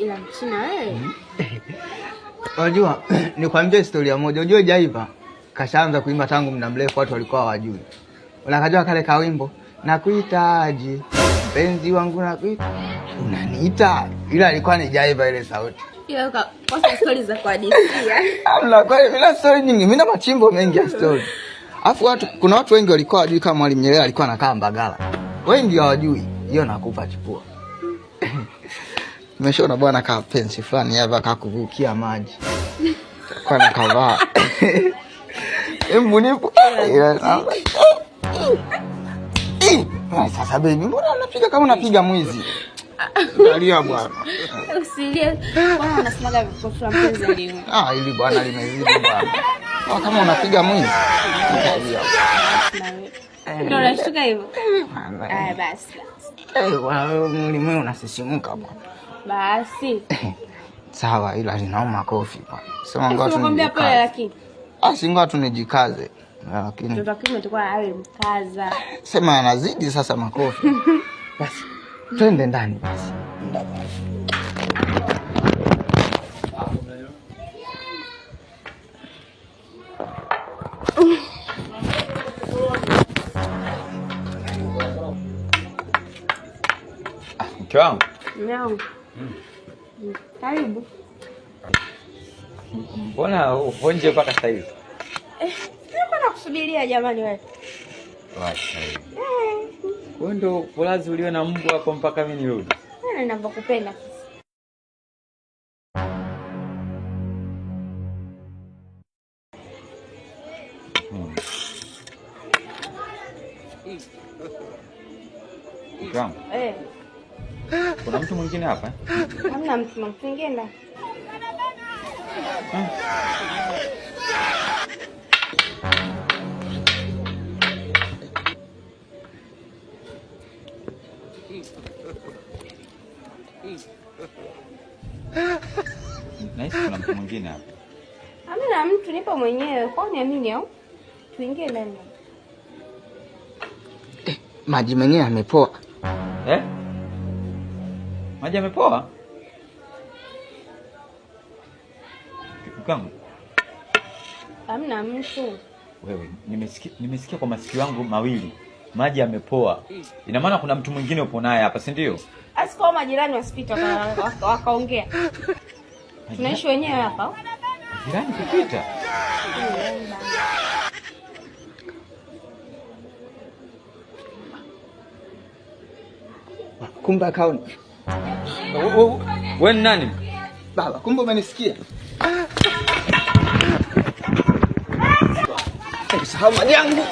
Ila mchina wewe. Unajua nikwambie historia moja. Unajua Jaiva kashaanza kuimba tangu muda mrefu, watu walikuwa hawajui. Unakajua kale kawimbo nakuitaje mpenzi wangu nakuita unaniita, ila alikuwa ni Jaiva ile sauti. Hiyo kwa stories za kwa hadithi. Hamna kwa bila story nyingi, mimi na machimbo mengi ya story. Alafu kuna watu wengi walikuwa hawajui kama Mwalimu Nyerere alikuwa anakaa Mbagala. Wengi hawajui. Hiyo nakupa chipua. Nimeshaona bwana ka pensi fulani hapa akakuvukia maji. Kwa nakavaa. Mbunifu. Sasa baby, mbona unapiga kama unapiga mwizi? Angalia bwana. Usilie. Bwana anasemaga kwa mpenzi alimu. Ili bwana limezidi bwana. Kama unapiga mwizi. Angalia. Ndio unashtuka hivyo. Basi. Mwalimu unasisimuka bwana. Basi. Sawa, ila linauma kofi bwana. Sema ngoja tunakwambia pale lakini. Singoa tunijikaze. Lakini tutakiwa tukua awe mkaza. Sema anazidi sasa makofi. Basi. Twende ndani basi. Mke wangu. Leo. Karibu. Mbona uponje mpaka sasa hivi? Niko nakusubiria jamani wewe. Wacha. Wewe ndo polazi uliwe na mbwa hapo mpaka mimi nirudi. Mimi ninapokupenda. Kama. Kuna mtu mwingine hapa? Hamna mtu mwingine. Nice, kuna mtu mwingine hapa. Hamna mtu, nipo mwenyewe. Kwa nini amini au? Tuingie ndani. Maji mwenyewe yamepoa. Maji yamepoa? Kama hamna mtu. Wewe, nimesikia kwa masikio yangu mawili. Maji yamepoa. Ina maana kuna mtu mwingine upo naye hapa, si ndio? Asikao majirani wasipita wakaongea. Tunaishi wenyewe hapa. Majirani kupita? Kumbe akaoni. Wewe ni nani? Baba, kumbe umenisikia? Sahau maji yangu.